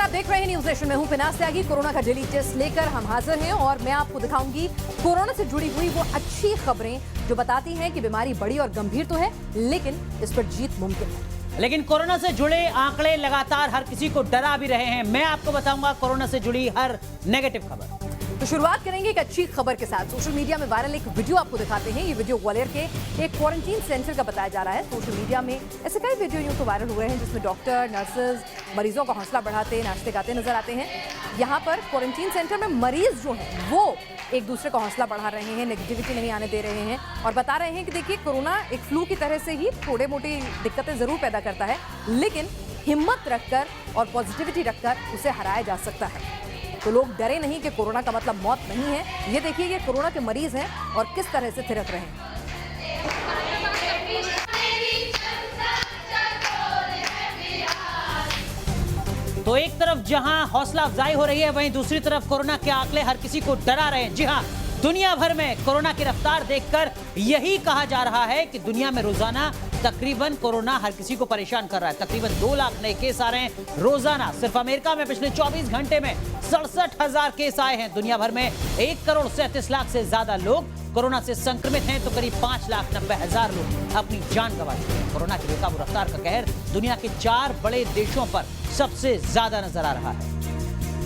आप देख रहे हैं न्यूज नेशन में हूं पिनास त्यागी। कोरोना का डेली टेस्ट लेकर हम हाजिर हैं और मैं आपको दिखाऊंगी कोरोना से जुड़ी हुई वो अच्छी खबरें जो बताती हैं कि बीमारी बड़ी और गंभीर तो है, लेकिन इस पर जीत मुमकिन है। लेकिन कोरोना से जुड़े आंकड़े लगातार हर किसी को डरा भी रहे हैं। मैं आपको बताऊंगा कोरोना से जुड़ी हर नेगेटिव खबर। तो शुरुआत करेंगे एक अच्छी खबर के साथ। सोशल मीडिया में वायरल एक वीडियो आपको दिखाते हैं। ये वीडियो ग्वालियर के एक क्वारंटीन सेंटर का बताया जा रहा है। सोशल मीडिया में ऐसे कई वीडियो यूं तो वायरल हुए हैं जिसमें डॉक्टर, नर्सेज मरीजों का हौसला बढ़ाते, नाचते गाते नजर आते हैं। यहाँ पर क्वारंटीन सेंटर में मरीज जो हैं वो एक दूसरे का हौसला बढ़ा रहे हैं, नेगेटिविटी नहीं आने दे रहे हैं और बता रहे हैं कि देखिए कोरोना एक फ्लू की तरह से ही थोड़े मोटी दिक्कतें जरूर पैदा करता है, लेकिन हिम्मत रखकर और पॉजिटिविटी रखकर उसे हराया जा सकता है। तो लोग डरे नहीं कि कोरोना का मतलब मौत नहीं है। ये देखिए ये कोरोना के मरीज हैं और किस तरह से थिरक रहे हैं। तो एक तरफ जहां हौसला अफजाई हो रही है, वहीं दूसरी तरफ कोरोना के आंकड़े हर किसी को डरा रहे हैं। जी हां, दुनिया भर में कोरोना की रफ्तार देखकर यही कहा जा रहा है कि दुनिया में रोजाना तकरीबन कोरोना हर किसी को परेशान कर रहा है। तकरीबन 2 लाख नए केस आ रहे हैं रोजाना। सिर्फ अमेरिका में पिछले 24 घंटे में 67,000 केस आए हैं। दुनिया भर में 1 करोड़ 37 लाख से ज्यादा लोग कोरोना से संक्रमित हैं, तो करीब 5,90,000 लोग अपनी जान गंवा चुके हैं। कोरोना की बेकाबू रफ्तार का कहर दुनिया के 4 बड़े देशों पर सबसे ज्यादा नजर आ रहा है।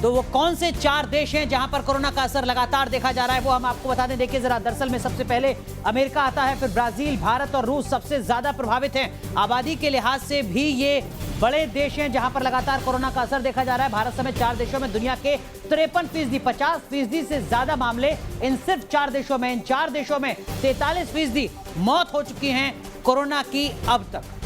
तो वो कौन से 4 देश हैं जहां पर कोरोना का असर लगातार देखा जा रहा है, वो हम आपको बता दें। देखिए जरा, दरअसल में सबसे पहले अमेरिका आता है, फिर ब्राजील, भारत और रूस सबसे ज्यादा प्रभावित हैं। आबादी के लिहाज से भी ये बड़े देश हैं जहां पर लगातार कोरोना का असर देखा जा रहा है। भारत समेत 4 देशों में दुनिया के 53%, 50% से ज्यादा मामले इन सिर्फ 4 देशों में। इन 4 देशों में 43% मौत हो चुकी है कोरोना की अब तक।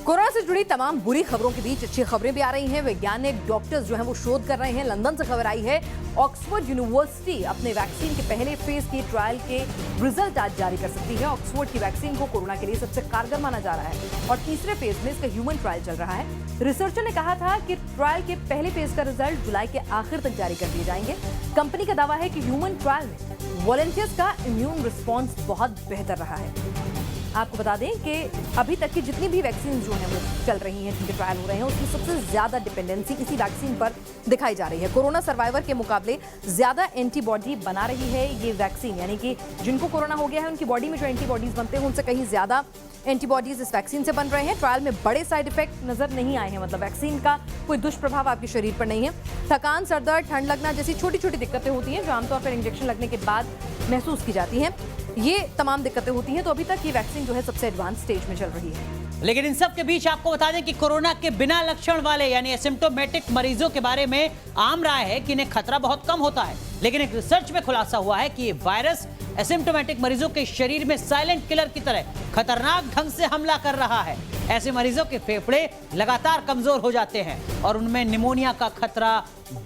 कोरोना से जुड़ी तमाम बुरी खबरों के बीच अच्छी खबरें भी आ रही हैं। वैज्ञानिक डॉक्टर्स जो हैं वो शोध कर रहे हैं। लंदन से खबर आई है, ऑक्सफोर्ड यूनिवर्सिटी अपने वैक्सीन के पहले फेज की ट्रायल के रिजल्ट आज जारी कर सकती है। ऑक्सफोर्ड की वैक्सीन को कोरोना के लिए सबसे कारगर माना जा रहा है और तीसरे फेज में इसका ह्यूमन ट्रायल चल रहा है। रिसर्चर ने कहा था कि ट्रायल के पहले फेज का रिजल्ट जुलाई के आखिर तक जारी कर दिए जाएंगे। कंपनी का दावा है कि ह्यूमन ट्रायल में वॉलंटियर्स का इम्यून रिस्पॉन्स बहुत बेहतर रहा है। आपको बता दें कि अभी तक की जितनी भी वैक्सीन जो हैं वो चल रही हैं, जिनके ट्रायल हो रहे हैं, उसकी सबसे ज्यादा डिपेंडेंसी इसी वैक्सीन पर दिखाई जा रही है। कोरोना सर्वाइवर के मुकाबले ज्यादा एंटीबॉडी बना रही है ये वैक्सीन, यानी कि जिनको कोरोना हो गया है उनकी बॉडी में जो एंटीबॉडीज बनते हैं उनसे कहीं ज्यादा एंटीबॉडीज इस वैक्सीन से बन रहे हैं। ट्रायल में बड़े साइड इफेक्ट नजर नहीं आए हैं, मतलब वैक्सीन का कोई दुष्प्रभाव आपके शरीर पर नहीं है। थकान, सरदर्द, ठंड लगना जैसी छोटी छोटी दिक्कतें होती हैं जो आमतौर पर इंजेक्शन लगने के बाद महसूस की जाती हैं, ये तमाम दिक्कतें होती हैं। तो अभी तक ये वैक्सीन जो है सबसे एडवांस स्टेज में चल रही है। लेकिन इन सब के बीच आपको बता दें कि कोरोना के बिना लक्षण वाले यानी एसिम्प्टोमेटिक मरीजों के बारे में आम राय है कि इन्हें खतरा बहुत कम होता है। लेकिन एक रिसर्च में खुलासा हुआ है कि ये वायरस एसिम्प्टोमेटिक मरीजों के शरीर में साइलेंट किलर की तरह खतरनाक ढंग से हमला कर रहा है। ऐसे मरीजों के फेफड़े लगातार कमजोर हो जाते हैं और उनमें निमोनिया का खतरा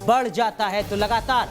बढ़ जाता है। तो लगातार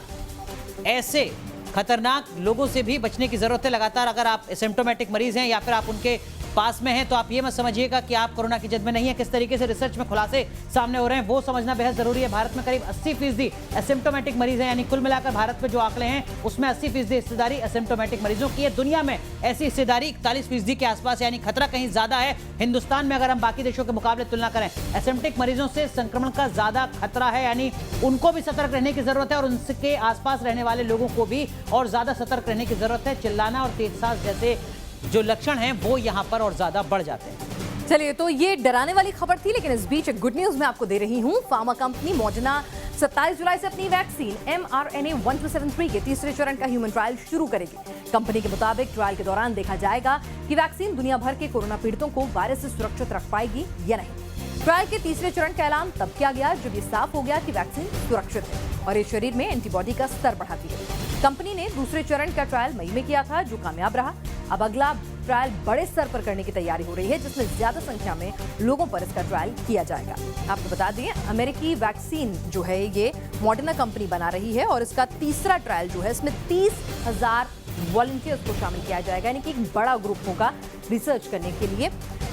ऐसे खतरनाक लोगों से भी बचने की जरूरत है। लगातार अगर आप एसिम्प्टोमेटिक मरीज हैं या फिर आप उनके पास में हैं तो आप ये मत समझिएगा कि आप कोरोना की जद में नहीं है। किस तरीके से रिसर्च में खुलासे सामने हो रहे हैं वो समझना बेहद जरूरी है। भारत में करीब 80% एसिम्प्टोमेटिक मरीज हैं, यानी कुल मिलाकर भारत में जो आंकड़े हैं उसमें 80% हिस्सेदारी एसिम्प्टोमेटिक मरीजों की है। दुनिया में ऐसी हिस्सेदारी 41% के आसपास, यानी खतरा कहीं ज्यादा है। हिंदुस्तान में अगर हम बाकी देशों के मुकाबले तुलना करें, एसिम्प्टोमेटिक मरीजों से संक्रमण का ज्यादा खतरा है, यानी उनको भी सतर्क रहने की जरूरत है और उनके आसपास रहने वाले लोगों को भी और ज्यादा सतर्क रहने की जरूरत है। चिल्लाना और तेज सांस जैसे जो लक्षण हैं वो यहाँ पर और ज्यादा बढ़ जाते हैं। चलिए, तो ये डराने वाली खबर थी, लेकिन इस बीच एक गुड न्यूज मैं आपको दे रही हूँ। फार्मा कंपनी मॉडर्ना 27 जुलाई से अपनी वैक्सीन mRNA-1273 के तीसरे चरण का ह्यूमन ट्रायल शुरू करेगी। कंपनी के मुताबिक ट्रायल के दौरान देखा जाएगा कि वैक्सीन दुनिया भर के कोरोना पीड़ितों को वायरस से सुरक्षित रख पाएगी या नहीं। ट्रायल के तीसरे चरण का ऐलान तब किया गया जब ये साफ हो गया कि वैक्सीन सुरक्षित है और ये शरीर में एंटीबॉडी का स्तर बढ़ाती है। कंपनी ने दूसरे चरण का ट्रायल मई में किया था जो कामयाब रहा। अब अगला ट्रायल बड़े स्तर पर करने की तैयारी हो रही है, जिसमें ज्यादा संख्या में लोगों पर इसका ट्रायल किया जाएगा। आपको बता दें, अमेरिकी वैक्सीन जो है ये मॉडर्ना कंपनी बना रही है और इसका तीसरा ट्रायल जो है इसमें 30,000 वॉलंटियर्स को शामिल किया जाएगा, यानी कि एक बड़ा ग्रुप होगा रिसर्च करने के लिए।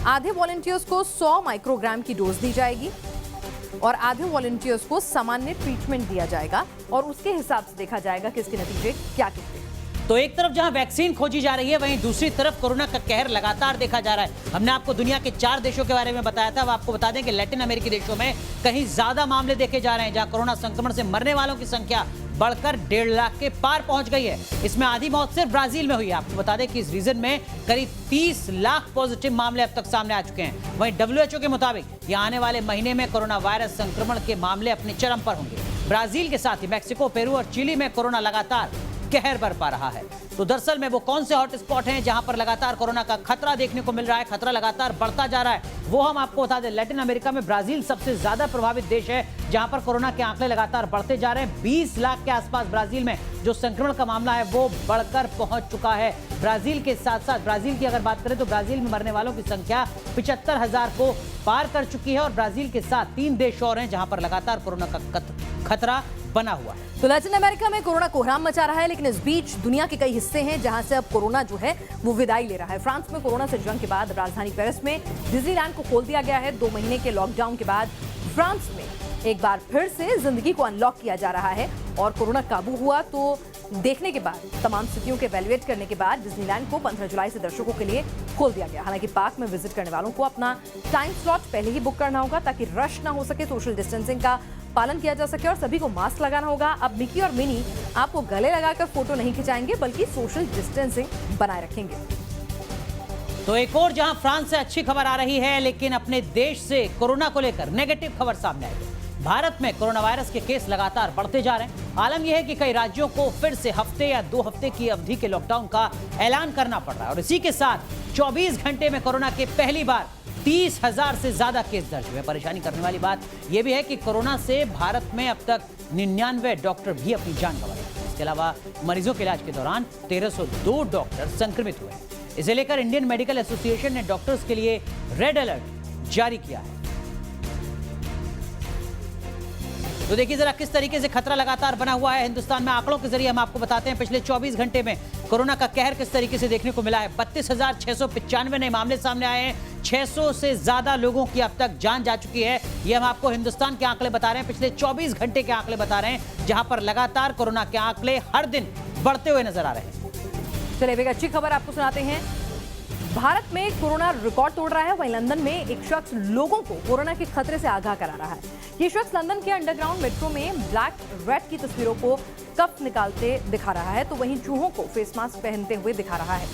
आधे वॉलंटियर्स को 100 माइक्रोग्राम की डोज दी जाएगी और आधे वॉलंटियर्स को सामान्य ट्रीटमेंट दिया जाएगा और उसके हिसाब से देखा जाएगा कि इसके नतीजे क्या कहते हैं। तो एक तरफ जहां वैक्सीन खोजी जा रही है, वहीं दूसरी तरफ कोरोना का कहर लगातार देखा जा रहा है। हमने आपको दुनिया के 4 देशों के बारे में बताया था। अब आपको बता दें कि लैटिन अमेरिकी देशों में कहीं ज्यादा मामले देखे जा रहे हैं, जहां कोरोना संक्रमण से मरने वालों की संख्या बढ़कर 1.5 लाख के पार पहुंच गई है। इसमें आधी मौत सिर्फ ब्राजील में हुई है। आपको बता दें कि इस रीजन में करीब 30 लाख पॉजिटिव मामले अब तक सामने आ चुके हैं। वहीं WHO के मुताबिक यहां आने वाले महीने में कोरोना वायरस संक्रमण के मामले अपने चरम पर होंगे। ब्राजील के साथ ही मैक्सिको, पेरू और चिली में कोरोना लगातार कहर बरपा रहा है। तो दरअसल में वो कौन से हॉटस्पॉट हैं जहां पर लगातार कोरोना का खतरा देखने को मिल रहा है, खतरा लगातार बढ़ता जा रहा है, वो हम आपको बता दें। लैटिन अमेरिका में ब्राजील सबसे ज्यादा प्रभावित देश है, जहां पर कोरोना के आंकड़े लगातार बढ़ते जा रहे हैं। 20 लाख के आसपास ब्राजील में जो संक्रमण का मामला है वो बढ़कर पहुंच चुका है। ब्राजील के साथ साथ ब्राजील की अगर बात करें तो ब्राजील में मरने वालों की संख्या 75,000 को पार कर चुकी है। और ब्राजील के साथ 3 देश और हैं जहां पर लगातार कोरोना का खतरा बना हुआ है। तो लैटिन अमेरिका में कोरोना कोहराम मचा रहा है, लेकिन इस बीच दुनिया के कई हिस्से हैं जहां से अब कोरोना जो है वो विदाई ले रहा है। फ्रांस में कोरोना से जंग के बाद राजधानी पेरिस में डिज्नीलैंड को खोल दिया गया है। 2 महीने के लॉकडाउन के बाद फ्रांस में एक बार फिर से जिंदगी को अनलॉक किया जा रहा है। और कोरोना काबू हुआ तो देखने के बाद, तमाम स्थितियों के इवैल्यूएट करने के बाद डिज्नीलैंड को 15 जुलाई से दर्शकों के लिए खोल दिया गया। हालांकि पार्क में विजिट करने वालों को अपना टाइम स्लॉट पहले ही बुक करना होगा ताकि रश ना हो सके, सोशल डिस्टेंसिंग का पालन किया जा सके और सभी को मास्क लगाना होगा। अब मिकी और मिनी आपको गले लगाकर फोटो नहीं खिंचाएंगे, बल्कि सोशल डिस्टेंसिंग बनाए रखेंगे। तो एक और जहां फ्रांस से अच्छी खबर आ रही है, लेकिन अपने देश से कोरोना को लेकर नेगेटिव खबर सामने आई है। भारत में कोरोना वायरस के केस लगातार बढ़ते जा रहे हैं। आलम यह है कि कई राज्यों को फिर से हफ्ते या 2 हफ्ते की अवधि के लॉकडाउन का ऐलान करना पड़ रहा है। और इसी के साथ 24 घंटे में कोरोना के पहली बार 30,000 से ज्यादा केस दर्ज हुए। परेशानी करने वाली बात यह भी है कि कोरोना से भारत में अब तक 99 डॉक्टर भी अपनी जान गंवा रहे हैं। इसके अलावा मरीजों के इलाज के दौरान 1302 डॉक्टर संक्रमित हुए। इसे लेकर इंडियन मेडिकल एसोसिएशन ने डॉक्टर्स के लिए रेड अलर्ट जारी किया है। तो देखिए जरा किस तरीके से खतरा लगातार बना हुआ है हिंदुस्तान में। आंकड़ों के जरिए हम आपको बताते हैं पिछले 24 घंटे में कोरोना का कहर किस तरीके से देखने को मिला है। 32,695 नए मामले सामने आए हैं। 600 से ज्यादा लोगों की अब तक जान जा चुकी है। ये हम आपको हिंदुस्तान के आंकड़े बता रहे हैं, पिछले 24 घंटे के आंकड़े बता रहे हैं, जहां पर लगातार कोरोना के आंकड़े हर दिन बढ़ते हुए नजर आ रहे हैं। चलिए एक अच्छी खबर आपको सुनाते हैं। भारत में कोरोना रिकॉर्ड तोड़ रहा है। वहीं लंदन में एक शख्स लोगों को कोरोना के खतरे से आगाह करा रहा है। ये शख्स लंदन के अंडरग्राउंड मेट्रो में ब्लैक रैट की तस्वीरों को कप निकालते दिखा रहा है, तो वहीं चूहों को फेस मास्क पहनते हुए दिखा रहा है,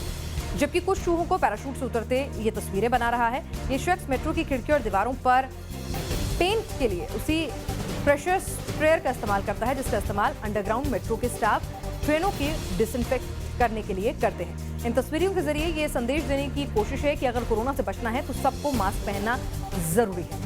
जबकि कुछ चूहों को पैराशूट से उतरते ये तस्वीरें बना रहा है। ये शख्स मेट्रो की खिड़की और दीवारों पर पेंट के लिए उसी प्रेशर स्प्रेयर का इस्तेमाल करता है, जिसका इस्तेमाल अंडरग्राउंड मेट्रो के स्टाफ ट्रेनों की डिसइंफेक्ट करने के लिए करते हैं। इन तस्वीरों के जरिए ये संदेश देने की कोशिश है कि अगर कोरोना से बचना है तो सबको मास्क पहनना जरूरी है।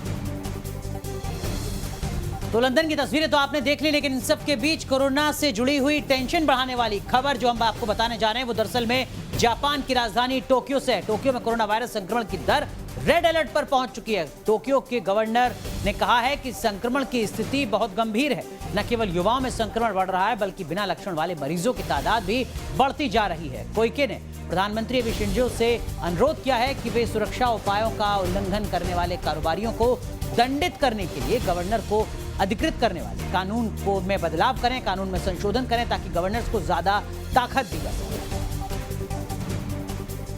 तो लंदन की तस्वीरें तो आपने देख ली, लेकिन इन सब के बीच कोरोना से जुड़ी हुई टेंशन बढ़ाने वाली खबर जो हम आपको बताने जा रहे हैं वो दरअसल में जापान की राजधानी टोक्यो से है। टोक्यो में कोरोना वायरस संक्रमण की दर रेड अलर्ट पर पहुंच चुकी है। टोक्यो के गवर्नर ने कहा है कि संक्रमण की स्थिति बहुत गंभीर है। न केवल युवाओं में संक्रमण बढ़ रहा है, बल्कि बिना लक्षण वाले मरीजों की तादाद भी बढ़ती जा रही है। कोइके ने प्रधानमंत्री अबे शिंजो से अनुरोध किया है कि वे सुरक्षा उपायों का उल्लंघन करने वाले कारोबारियों को दंडित करने के लिए गवर्नर को अधिकृत करने वाले कानून को में बदलाव करें, कानून में संशोधन करें, ताकि गवर्नर्स को ज्यादा ताकत दी जा सके।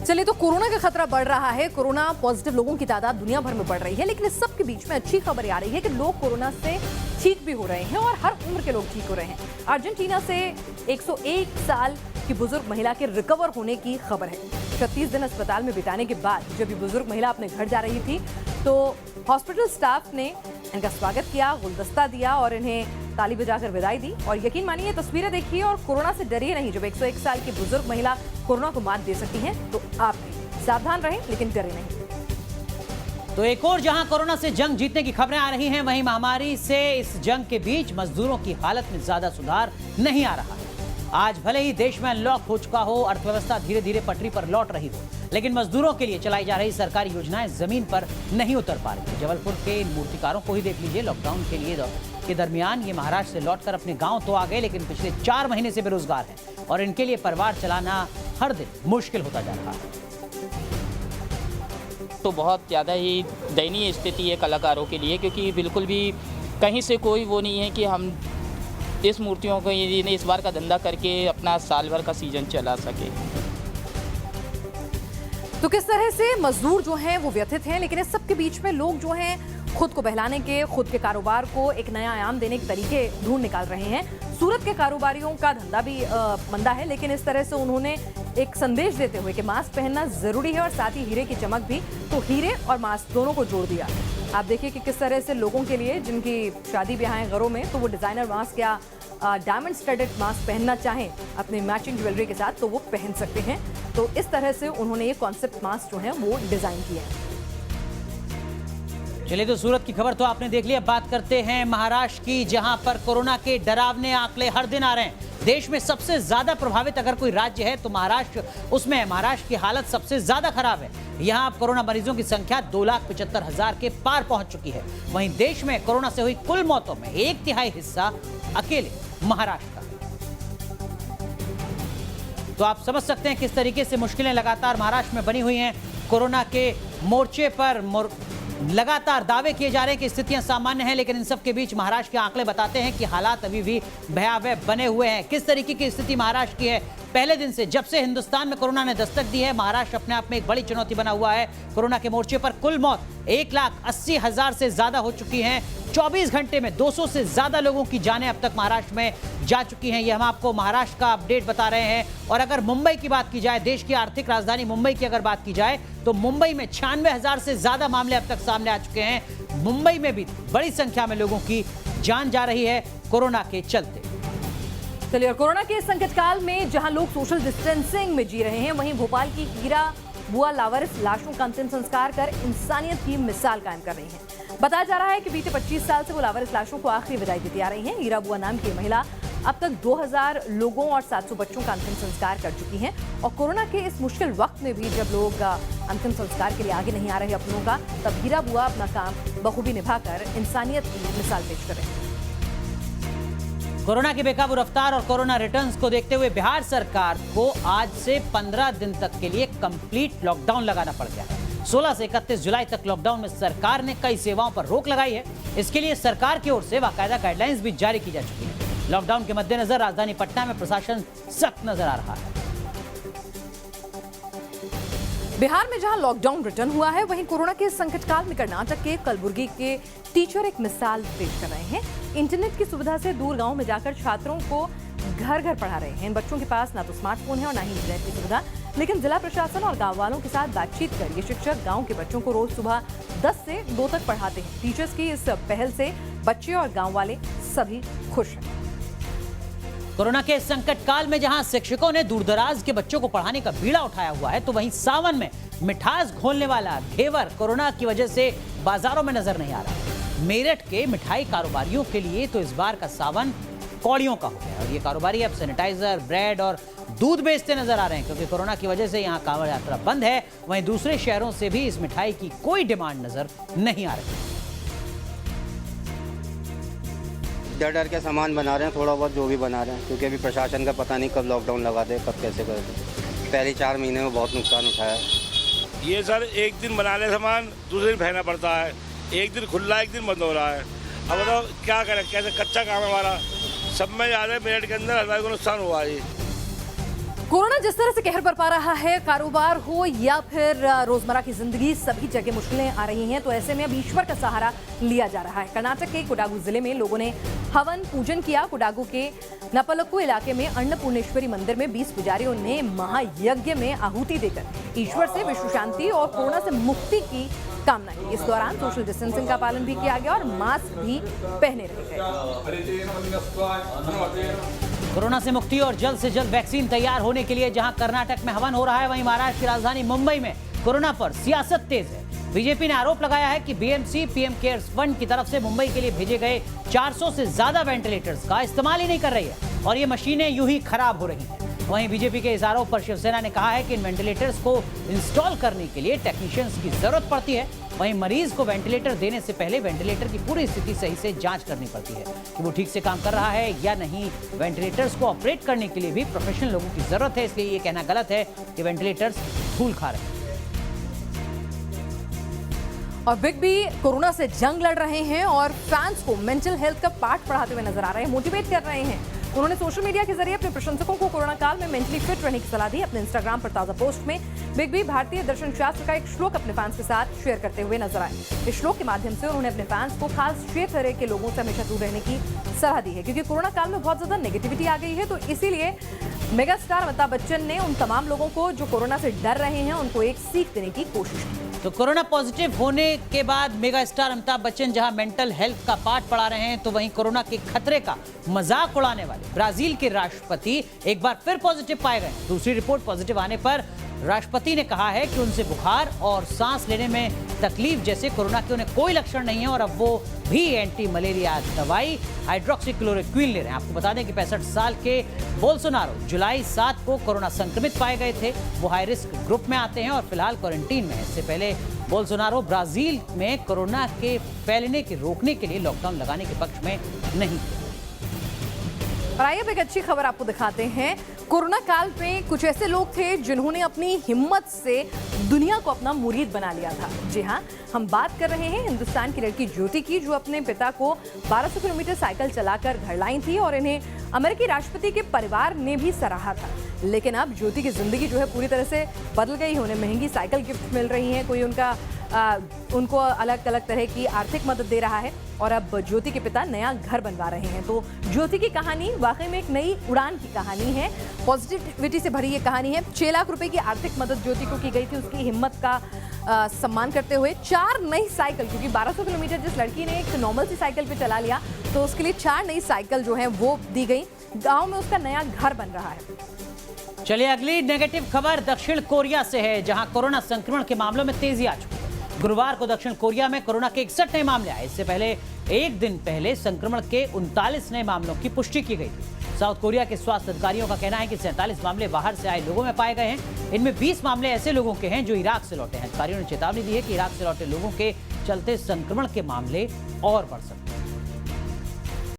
चलिए, तो कोरोना का खतरा बढ़ रहा है। कोरोना पॉजिटिव लोगों की तादाद दुनिया भर में बढ़ रही है, लेकिन इस सब के बीच में अच्छी खबर आ रही है कि लोग कोरोना से ठीक भी हो रहे हैं और हर उम्र के लोग ठीक हो रहे हैं। अर्जेंटीना से 101 साल की बुजुर्ग महिला के रिकवर होने की खबर है। 36 दिन अस्पताल में बिताने के बाद जब ये बुजुर्ग महिला अपने घर जा रही थी तो हॉस्पिटल स्टाफ ने इनका स्वागत किया, गुलदस्ता दिया और इन्हें ताली बजाकर विदाई दी। और यकीन मानिए तस्वीरें देखिए और कोरोना से डरिए नहीं। जब 101 साल की बुजुर्ग महिला कोरोना को मात दे सकती हैं तो आप भी सावधान रहें, लेकिन डरे नहीं। तो एक और जहां कोरोना से जंग जीतने की खबरें आ रही हैं, वहीं महामारी से इस जंग के बीच मजदूरों की हालत में ज्यादा सुधार नहीं आ रहा है। आज भले ही देश में अनलॉक हो चुका हो, अर्थव्यवस्था धीरे धीरे पटरी पर लौट रही हो, लेकिन मजदूरों के लिए चलाई जा रही सरकारी योजनाएं जमीन पर नहीं उतर पा रही। जबलपुर के इन मूर्तिकारों को ही देख लीजिए। लॉकडाउन के दरमियान ये महाराष्ट्र से लौटकर अपने गांव तो आ गए, लेकिन पिछले 4 महीने से बेरोजगार हैं और इनके लिए परिवार चलाना हर दिन मुश्किल होता जा रहा है। तो बहुत ज़्यादा ही दयनीय स्थिति है कलाकारों के लिए, क्योंकि बिल्कुल भी कहीं से कोई वो नहीं है कि हम इस मूर्तियों को ये इस बार का धंधा करके अपना साल भर का सीजन चला सके। तो किस तरह से मजदूर जो हैं वो व्यथित हैं, लेकिन इस सब के बीच में लोग जो हैं खुद को बहलाने के, खुद के कारोबार को एक नया आयाम देने के तरीके ढूंढ निकाल रहे हैं। सूरत के कारोबारियों का धंधा भी मंदा है, लेकिन इस तरह से उन्होंने एक संदेश देते हुए कि मास्क पहनना जरूरी है और साथ ही हीरे की चमक भी, तो हीरे और मास्क दोनों को जोड़ दिया। आप देखिए कि किस तरह से लोगों के लिए जिनकी शादी ब्याह है घरों में, तो वो डिजाइनर मास्क या डायमंड स्टडेड मास्क पहनना चाहें अपने मैचिंग ज्वेलरी के साथ तो वो पहन सकते हैं। तो इस तरह से उन्होंने ये कॉन्सेप्ट मास्क जो है वो डिजाइन किए हैं। चलिए, तो सूरत की खबर तो आपने देख ली। अब बात करते हैं महाराष्ट्र की, जहां पर कोरोना के डरावने आंकड़े हर दिन आ रहे हैं। देश में सबसे ज्यादा प्रभावित अगर कोई राज्य है तो महाराष्ट्र उसमें है। महाराष्ट्र की हालत सबसे ज्यादा खराब है। यहां अब कोरोना मरीजों की संख्या 2,75,000 के पार पहुंच चुकी है। वहीं देश में कोरोना से हुई कुल मौतों में 1/3 हिस्सा अकेले महाराष्ट्र का। तो आप समझ सकते हैं किस तरीके से मुश्किलें लगातार महाराष्ट्र में बनी हुई हैं। कोरोना के मोर्चे पर लगातार दावे किए जा रहे हैं कि स्थितियां सामान्य हैं, लेकिन इन सब के बीच महाराष्ट्र के आंकड़े बताते हैं कि हालात अभी भी भयावह बने हुए हैं। किस तरीके की स्थिति महाराष्ट्र की है? पहले दिन से, जब से हिंदुस्तान में कोरोना ने दस्तक दी है, महाराष्ट्र अपने आप में एक बड़ी चुनौती बना हुआ है। कोरोना के मोर्चे पर कुल मौत 1,80,000 से ज्यादा हो चुकी हैं। 24 घंटे में 200 से ज्यादा लोगों की जानें अब तक महाराष्ट्र में जा चुकी हैं। ये हम आपको महाराष्ट्र का अपडेट बता रहे हैं। और अगर मुंबई की बात की जाए, देश की आर्थिक राजधानी मुंबई की अगर बात की जाए, तो मुंबई में 96,000 से ज्यादा मामले अब तक सामने आ चुके हैं। मुंबई में भी बड़ी संख्या में लोगों की जान जा रही है कोरोना के चलते। चलिए, और कोरोना के संकट काल में जहां लोग सोशल डिस्टेंसिंग में जी रहे हैं, वहीं भोपाल की हीरा बुआ लावारिस लाशों का अंतिम संस्कार कर इंसानियत की मिसाल कायम कर रही हैं। बताया जा रहा है कि बीते 25 साल से वो लावारिस लाशों को आखिरी विदाई देती आ रही हैं। हीरा बुआ नाम की महिला अब तक 2000 लोगों और 700 बच्चों का अंतिम संस्कार कर चुकी हैं। और कोरोना के इस मुश्किल वक्त में भी जब लोग अंतिम संस्कार के लिए आगे नहीं आ रहे अपनों का, तब हीरा बुआ अपना काम बखूबी निभाकर इंसानियत की मिसाल पेश कर रहे हैं। कोरोना की बेकाबू रफ्तार और कोरोना रिटर्न्स को देखते हुए बिहार सरकार को आज से 15 दिन तक के लिए कंप्लीट लॉकडाउन लगाना पड़ गया है। 16 से 31 जुलाई तक लॉकडाउन में सरकार ने कई सेवाओं पर रोक लगाई है। इसके लिए सरकार की ओर से बाकायदा गाइडलाइंस भी जारी की जा चुकी है। लॉकडाउन के मद्देनजर राजधानी पटना में प्रशासन सख्त नजर आ रहा है। बिहार में जहां लॉकडाउन रिटर्न हुआ है, वहीं कोरोना के संकट काल में कर्नाटक के कलबुर्गी के टीचर एक मिसाल पेश कर रहे हैं। इंटरनेट की सुविधा से दूर गांव में जाकर छात्रों को घर घर पढ़ा रहे हैं। इन बच्चों के पास ना तो स्मार्टफोन है और ना ही इंटरनेट की सुविधा, लेकिन जिला प्रशासन और गांव वालों के साथ बातचीत कर ये शिक्षक गांव के बच्चों को रोज सुबह 10 से 2 तक पढ़ाते हैं। टीचर्स की इस पहल से बच्चे और गांव वाले सभी खुश हैं। कोरोना के संकट काल में जहां शिक्षकों ने दूरदराज के बच्चों को पढ़ाने का बीड़ा उठाया हुआ है, तो वहीं सावन में मिठास घोलने वाला घेवर कोरोना की वजह से बाजारों में नजर नहीं आ रहा। मेरठ के मिठाई कारोबारियों के लिए तो इस बार का सावन कौड़ियों का हो गया और ये कारोबारी अब सैनिटाइजर, ब्रेड और दूध बेचते नजर आ रहे हैं, क्योंकि कोरोना की वजह से यहाँ कांवड़ यात्रा बंद है। वहीं दूसरे शहरों से भी इस मिठाई की कोई डिमांड नजर नहीं आ रही। डर के सामान बना रहे हैं, थोड़ा बहुत जो भी बना रहे हैं, क्योंकि अभी प्रशासन का पता नहीं कब लॉकडाउन लगा दे, कब कैसे कर दे। पहले 4 महीने में बहुत नुकसान उठाया। ये सर एक दिन बना ले सामान, दूसरे दिन फेंकना पड़ता है। एक दिन खुला, एक दिन बंद हो रहा है। अब बताओ क्या करें, कैसे कच्चा काम है हमारा। सब में जा रहे मेरठ के अंदर हमारे को नुकसान हुआ है। कोरोना जिस तरह से कहर बरपा रहा है, कारोबार हो या फिर रोजमर्रा की जिंदगी, सभी जगह मुश्किलें आ रही हैं। तो ऐसे में अब ईश्वर का सहारा लिया जा रहा है। कर्नाटक के कोडागु जिले में लोगों ने हवन पूजन किया। कोडागु के नपलक्कू इलाके में अन्नपूर्णेश्वरी मंदिर में 20 पुजारियों ने महायज्ञ में आहुति देकर ईश्वर से विश्व शांति और कोरोना से मुक्ति की कामना की। इस दौरान सोशल डिस्टेंसिंग का पालन भी किया गया और मास्क भी पहने रहे गए। कोरोना से मुक्ति और जल्द से जल्द वैक्सीन तैयार होने के लिए जहां कर्नाटक में हवन हो रहा है, वहीं महाराष्ट्र की राजधानी मुंबई में कोरोना पर सियासत तेज है। बीजेपी ने आरोप लगाया है कि बीएमसी पीएम केयर्स फंड की तरफ से मुंबई के लिए भेजे गए 400 से ज्यादा वेंटिलेटर्स का इस्तेमाल ही नहीं कर रही है और ये मशीनें यूं ही खराब हो रही हैं। वहीं बीजेपी के इस आरोप पर शिवसेना ने कहा है कि इन वेंटिलेटर्स को इंस्टॉल करने के लिए टेक्नीशियंस की जरूरत पड़ती है। वहीं मरीज को वेंटिलेटर देने से पहले वेंटिलेटर की पूरी स्थिति सही से जांच करनी पड़ती है कि वो ठीक से काम कर रहा है या नहीं। वेंटिलेटर्स को ऑपरेट करने के लिए भी प्रोफेशनल लोगों की जरूरत है, इसलिए ये कहना गलत है कि वेंटिलेटर्स धूल खा रहे हैं। और बिग बी कोरोना से जंग लड़ रहे हैं और फैंस को मेंटल हेल्थ का पाठ पढ़ाते हुए नजर आ रहे हैं, मोटिवेट कर रहे हैं। उन्होंने सोशल मीडिया के जरिए अपने प्रशंसकों को कोरोना काल में मेंटली फिट रहने की सलाह दी। अपने इंस्टाग्राम पर ताजा पोस्ट में बिग बी भारतीय दर्शन शास्त्र का एक श्लोक अपने फैंस के साथ शेयर करते हुए नजर आए। इस श्लोक के माध्यम से उन्होंने अपने फैंस को खास क्षेत्र के लोगों से हमेशा दूर रहने की सलाह दी है, क्योंकि कोरोना काल में बहुत ज्यादा नेगेटिविटी आ गई है। तो इसीलिए मेगा स्टार अमिताभ बच्चन ने उन तमाम लोगों को जो कोरोना से डर रहे हैं उनको एक सीख देने की कोशिश की। तो कोरोना पॉजिटिव होने के बाद मेगा स्टार अमिताभ बच्चन जहां मेंटल हेल्थ का पाठ पढ़ा रहे हैं, तो वहीं कोरोना के खतरे का मजाक उड़ाने वाले ब्राजील के राष्ट्रपति एक बार फिर पॉजिटिव पाए गए। दूसरी रिपोर्ट पॉजिटिव आने पर राष्ट्रपति ने कहा है कि उनसे बुखार और सांस लेने में तकलीफ जैसे कोरोना के उन्हें कोई लक्षण नहीं है और अब वो भी एंटी मलेरिया दवाई हाइड्रोक्सीक्लोरोक्विन ले रहे हैं। आपको बता दें कि 65 साल के बोल्सोनारो जुलाई 7 को कोरोना संक्रमित पाए गए थे। वो हाई रिस्क ग्रुप में आते हैं और फिलहाल क्वारंटीन में है। इससे पहले बोल्सोनारो ब्राजील में कोरोना के फैलने के रोकने के लिए लॉकडाउन लगाने के पक्ष में नहीं थे। और आइए अब एक अच्छी खबर आपको दिखाते हैं। कोरोना काल में कुछ ऐसे लोग थे जिन्होंने अपनी हिम्मत से दुनिया को अपना मुरीद बना लिया था। जी हाँ, हम बात कर रहे हैं हिंदुस्तान की लड़की ज्योति की, जो अपने पिता को 1200 किलोमीटर साइकिल चलाकर घर लाई थी और इन्हें अमेरिकी राष्ट्रपति के परिवार ने भी सराहा था। लेकिन अब ज्योति की जिंदगी जो है पूरी तरह से बदल गई है। उन्हें महंगी साइकिल गिफ्ट मिल रही है, कोई उनको अलग अलग तरह की आर्थिक मदद दे रहा है और अब ज्योति के पिता नया घर बनवा रहे हैं। तो ज्योति की कहानी वाकई में एक नई उड़ान की कहानी है, पॉजिटिविटी से भरी ये कहानी है। 6 लाख रुपए की आर्थिक मदद ज्योति को की गई थी, उसकी हिम्मत का सम्मान करते हुए 4 नई साइकिल, क्योंकि 1200 किलोमीटर जिस लड़की ने एक नॉर्मल सी साइकिल पे चला लिया, तो उसके लिए 4 नई साइकिल जो है वो दी गई। गाँव में उसका नया घर बन रहा है। चलिए अगली नेगेटिव खबर दक्षिण कोरिया से है, जहां कोरोना संक्रमण के मामलों में तेजी आ चुकी है। गुरुवार को दक्षिण कोरिया में कोरोना के 61 नए मामले आए। इससे पहले एक दिन पहले संक्रमण के 39 नए मामलों की पुष्टि की गई थी। साउथ कोरिया के स्वास्थ्य अधिकारियों का कहना है कि 47 मामले बाहर से आए लोगों में पाए गए हैं। इनमें 20 मामले ऐसे लोगों के हैं जो इराक से लौटे हैं। अधिकारियों ने चेतावनी दी है कि इराक से लौटे लोगों के चलते संक्रमण के मामले और बढ़ सकते हैं।